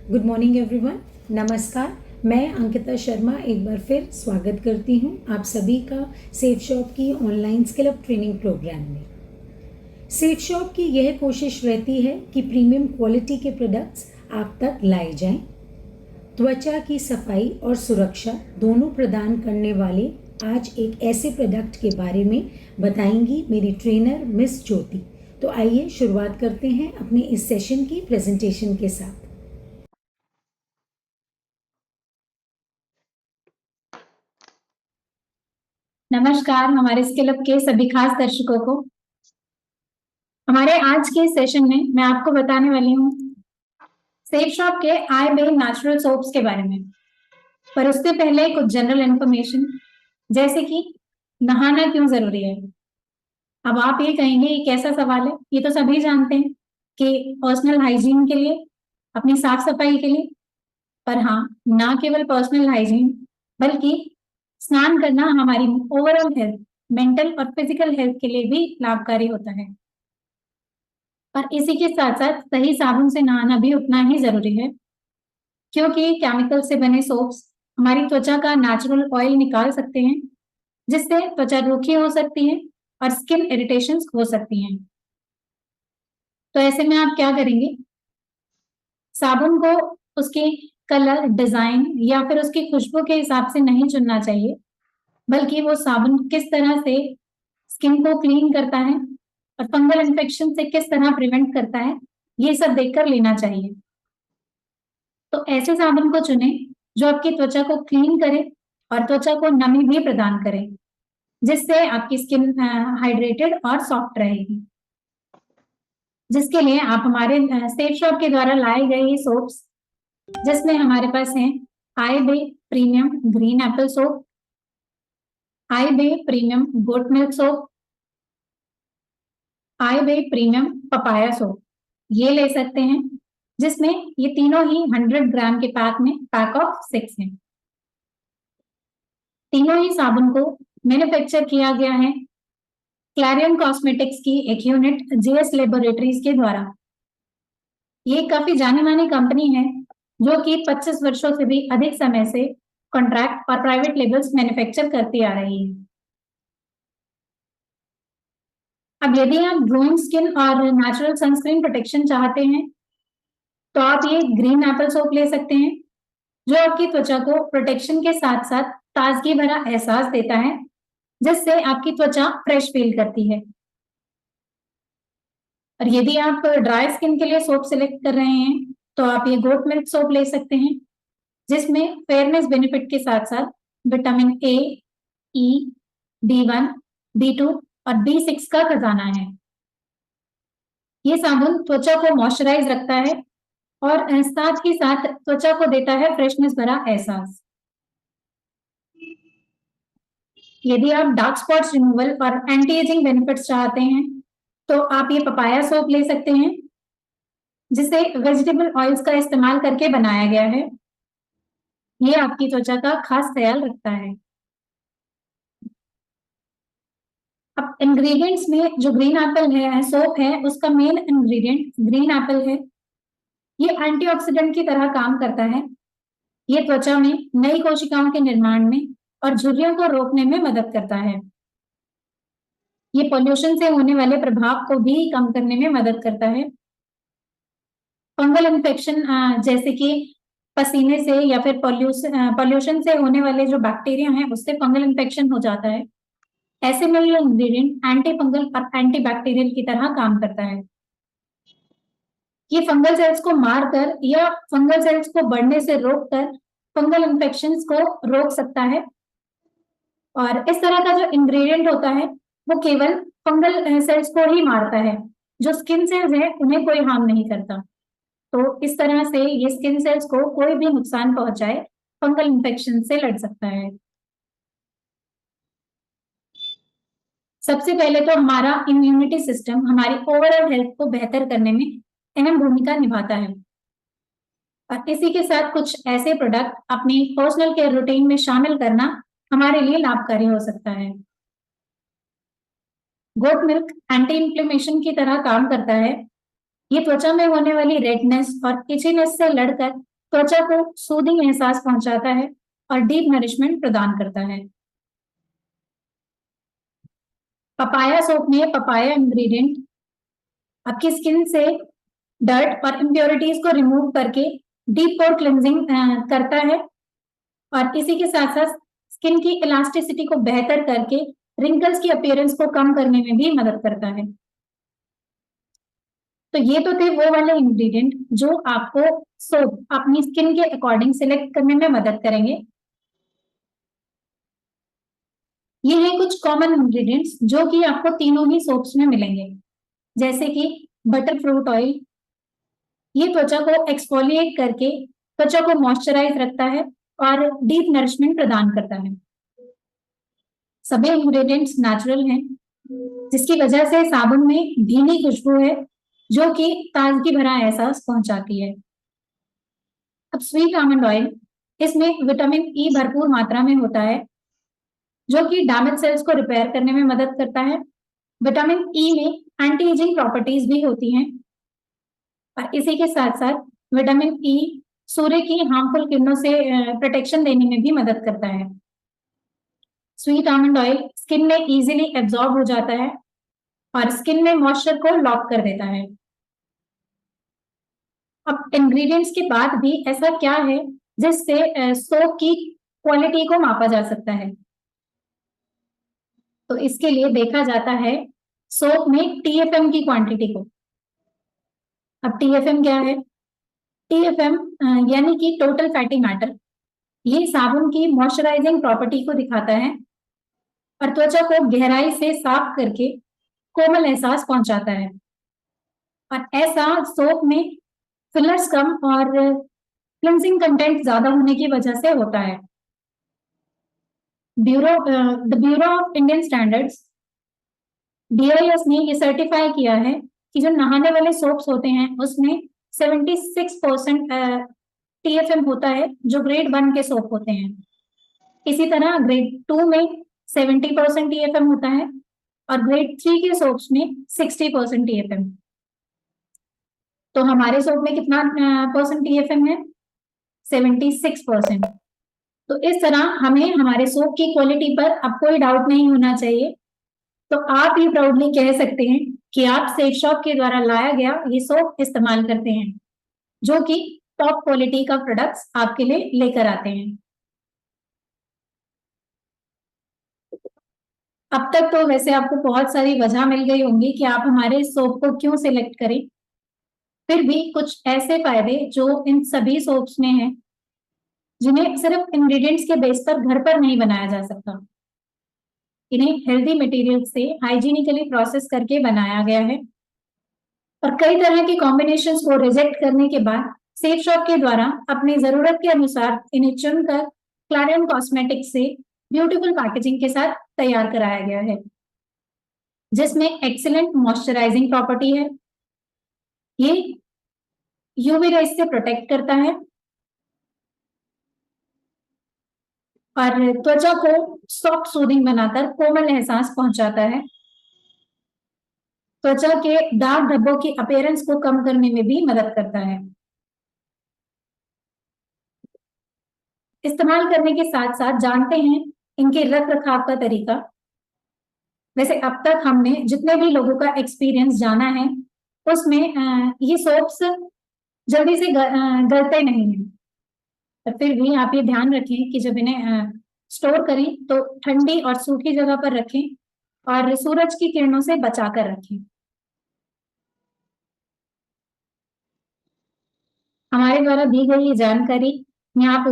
Good morning everyone. नमस्कार। मैं अंकिता शर्मा एक बार फिर स्वागत करती हूं आप सभी का सेफ शॉप की online skill up training programme में। सेफ शॉप की यह कोशिश रहती है कि प्रीमियम क्वालिटी के प्रोडक्ट्स आप तक लाए जाएं। त्वचा की सफाई और सुरक्षा दोनों प्रदान करने वाले आज एक ऐसे प्रोडक्ट के बारे में बताएंगी मेरी ट्रेनर मिस ज्योति। तो आइए शुरुआत करते हैं अपने इस सेशन की प्रेजेंटेशन के साथ। नमस्कार हमारे स्किल अप के सभी खास दर्शकों को। हमारे आज के सेशन में मैं आपको बताने वाली हूँ सेफ शॉप के आई बे नेचुरल सोप्स के बारे में। पर उससे पहले कुछ जनरल इन्फॉर्मेशन, जैसे कि नहाना क्यों जरूरी है। अब आप ये कहेंगे ये कैसा सवाल है, ये तो सभी जानते हैं कि पर्सनल हाइजीन के लिए, अपनी साफ सफाई के लिए। पर हाँ, ना केवल पर्सनल हाइजीन बल्कि स्नान करना हमारी ओवरऑल हेल्थ, मेंटल और फिजिकल हेल्थ के लिए भी लाभकारी होता है। और इसी के साथ साथ सही साबुन से नहाना भी उतना ही जरूरी है, क्योंकि केमिकल से बने सोप्स हमारी त्वचा का नेचुरल ऑयल निकाल सकते हैं, जिससे त्वचा रूखी हो सकती है और स्किन इरिटेशंस हो सकती हैं। तो ऐसे में आप क्या करेंगे, साबुन को उसके कलर, डिजाइन या फिर उसकी खुशबू के हिसाब से नहीं चुनना चाहिए, बल्कि वो साबुन किस तरह से स्किन को क्लीन करता है और फंगल इन्फेक्शन से किस तरह प्रिवेंट करता है, ये सब देखकर लेना चाहिए। तो ऐसे साबुन को चुने जो आपकी त्वचा को क्लीन करे और त्वचा को नमी भी प्रदान करे, जिससे आपकी स्किन हाइड्रेटेड और सॉफ्ट रहेगी। जिसके लिए आप हमारे सेफ शॉप के द्वारा लाए गए ये सोप्स, जिसमें हमारे पास है आई बे प्रीमियम ग्रीन एप्पल सोप, आई बे प्रीमियम गोट मिल्क सोप, आई बे प्रीमियम पपाया सोप, ये ले सकते हैं, जिसमें ये तीनों ही 100 ग्राम के पैक ऑफ 6 हैं। तीनों ही साबुन को मैन्युफैक्चर किया गया है क्लैरियन कॉस्मेटिक्स की एक यूनिट जेएस लेबोरेटरीज के द्वारा। ये काफी जानी मानी कंपनी है जो कि 25 वर्षों से भी अधिक समय से कॉन्ट्रैक्ट और प्राइवेट लेबल्स मैन्युफैक्चर करती आ रही है। अब यदि आप ग्लोइंग स्किन और नेचुरल सनस्क्रीन प्रोटेक्शन चाहते हैं, तो आप ये ग्रीन एप्पल सोप ले सकते हैं, जो आपकी त्वचा को प्रोटेक्शन के साथ साथ ताजगी भरा एहसास देता है, जिससे आपकी त्वचा फ्रेश फील करती है। और यदि आप ड्राई स्किन के लिए सोप सिलेक्ट कर रहे हैं, तो आप ये गोट मिल्क सोप ले सकते हैं, जिसमें फेयरनेस बेनिफिट के साथ साथ vitamin A, E, B1, B2 और B6 का खजाना है। ये साबुन त्वचा को मॉइस्चराइज रखता है और साथ ही साथ त्वचा को देता है फ्रेशनेस भरा एहसास। यदि आप डार्क स्पॉट्स रिमूवल और एंटी एजिंग बेनिफिट्स चाहते हैं, तो आप ये पपाया सोप ले सकते हैं, जिसे वेजिटेबल ऑयल्स का इस्तेमाल करके बनाया गया है। ये आपकी त्वचा का खास ख्याल रखता है। अब इंग्रेडिएंट्स में जो ग्रीन एप्पल है सोप है, उसका मेन इंग्रेडिएंट ग्रीन एप्पल है। ये एंटीऑक्सीडेंट की तरह काम करता है। ये त्वचा में नई कोशिकाओं के निर्माण में और झुर्रियों को रोकने में मदद करता है। ये पॉल्यूशन से होने वाले प्रभाव को भी कम करने में मदद करता है। फंगल इन्फेक्शन जैसे कि पसीने से या फिर पॉल्यूशन से होने वाले जो बैक्टीरिया हैं, उससे फंगल इन्फेक्शन हो जाता है। ऐसे में ये इंग्रेडिएंट एंटी फंगल और एंटी बैक्टीरियल की तरह काम करता है। ये फंगल सेल्स को मारकर या फंगल सेल्स को बढ़ने से रोककर फंगल इन्फेक्शंस को रोक सकता है। और इस तरह का जो इंग्रेडिएंट होता है, वो केवल फंगल सेल्स को ही मारता है, जो स्किन सेल्स है उन्हें कोई हार्म नहीं करता। तो इस तरह से ये स्किन सेल्स को कोई भी नुकसान पहुंचाए फंगल इन्फेक्शन से लड़ सकता है। सबसे पहले तो हमारा इम्यूनिटी सिस्टम हमारी ओवरऑल हेल्थ को बेहतर करने में अहम भूमिका निभाता है। और इसी के साथ कुछ ऐसे प्रोडक्ट अपनी पर्सनल केयर रूटीन में शामिल करना हमारे लिए लाभकारी हो सकता है। गोट मिल्क एंटी इंफ्लेमेशन की तरह काम करता है। ये त्वचा में होने वाली रेडनेस और इचीनेस से लड़कर त्वचा को सूदिंग एहसास पहुंचाता है और डीप नरिशमेंट प्रदान करता है। पपाया सोप में पपाया इंग्रेडिएंट आपकी स्किन से डर्ट और इम्प्योरिटीज को रिमूव करके डीप पोर क्लिनजिंग करता है और इसी के साथ साथ स्किन की इलास्टिसिटी को बेहतर करके रिंकल्स की अपीयरेंस को कम करने में भी मदद करता है। तो ये तो थे वो वाले इंग्रेडिएंट जो आपको सोप अपनी स्किन के अकॉर्डिंग सिलेक्ट करने में मदद करेंगे। ये हैं कुछ कॉमन इंग्रेडिएंट्स जो कि आपको तीनों ही सोप्स में मिलेंगे, जैसे कि बटर फ्रूट ऑयल। ये त्वचा को एक्सफोलिएट करके त्वचा को मॉइस्चराइज रखता है और डीप नरिशमेंट प्रदान करता है। सभी इंग्रेडिएंट्स नेचुरल हैं, जिसकी वजह से साबुन में भीनी खुशबू है जो कि ताजगी भरा एहसास पहुंचाती है। अब स्वीट आमंड ऑयल, इसमें विटामिन ई भरपूर मात्रा में होता है जो कि डैमेज सेल्स को रिपेयर करने में मदद करता है। विटामिन ई में एंटी एजिंग प्रॉपर्टीज भी होती हैं और इसी के साथ साथ विटामिन ई सूर्य की हार्मफुल किरणों से प्रोटेक्शन देने में भी मदद करता है। स्वीट आमंड ऑयल स्किन में इजीली एब्जॉर्ब हो जाता है और स्किन में मॉइस्चर को लॉक कर देता है। अब इंग्रेडिएंट्स के बाद भी ऐसा क्या है जिससे सोप की क्वालिटी को मापा जा सकता है? तो इसके लिए देखा जाता है सोप में टीएफएम की क्वांटिटी को। अब टीएफएम क्या है? टीएफएम यानी कि टोटल फैटी मैटर, ये साबुन की मॉइस्चराइजिंग प्रॉपर्टी को दिखाता है और त्वचा को गहराई से साफ करके कोमल एहसास पहुंचाता है और ऐसा सोप में फिलर्स कम और क्लिनजिंग कंटेंट ज्यादा होने की वजह से होता है। The bureau of Indian standards BIS ने ये सर्टिफाई किया है कि जो नहाने वाले सोप्स होते हैं उसमें 76% TFM होता है जो ग्रेड 1 के सोप होते हैं। इसी तरह ग्रेड 2 में 70% TFM होता है और ग्रेड 3 के सोप्स में 60% TFM। तो हमारे सोप में कितना परसेंट TFM है? 76%। तो इस तरह हमें हमारे सोप की क्वालिटी पर अब कोई डाउट नहीं होना चाहिए। तो आप ये प्राउडली कह सकते हैं कि आप सेफ शॉप के द्वारा लाया गया ये सोप इस्तेमाल करते हैं, जो कि टॉप क्वालिटी का प्रोडक्ट्स आपके लिए लेकर आते हैं। अब तक तो वैसे आपको बहुत सारी वजह मिल गई होंगी कि आप हमारे सोप को क्यों सिलेक्ट करें। फिर भी कुछ ऐसे फायदे जो इन सभी सोप्स में हैं, जिन्हें सिर्फ इंग्रेडिएंट्स के बेस पर घर पर नहीं बनाया जा सकता। इन्हें हेल्दी मटेरियल से हाइजीनिकली प्रोसेस करके बनाया गया है और कई तरह के कॉम्बिनेशंस को रिजेक्ट करने के बाद सेफ शॉप के द्वारा अपनी जरूरत के अनुसार इन्हें चुनकर क्लैरियन कॉस्मेटिक्स से ब्यूटीफुल पैकेजिंग के साथ तैयार कराया गया है, जिसमें एक्सीलेंट मॉइस्चराइजिंग प्रॉपर्टी है। ये यूवी रेज से प्रोटेक्ट करता है और त्वचा को सॉफ्ट सूदिंग बनाकर कोमल एहसास पहुंचाता है। त्वचा के दाग धब्बों की अपीयरेंस को कम करने में भी मदद करता है। इस्तेमाल करने के साथ साथ जानते हैं इनके रख रखाव का तरीका। वैसे अब तक हमने जितने भी लोगों का एक्सपीरियंस जाना है उसमें ये सोप्स जल्दी से गलते नहीं हैं, पर फिर भी आप ये ध्यान रखें कि जब इन्हें स्टोर करें तो ठंडी और सूखी जगह पर रखें और सूरज की किरणों से बचाकर रखें। हमारे द्वारा दी गई ये जानकारी यहाँ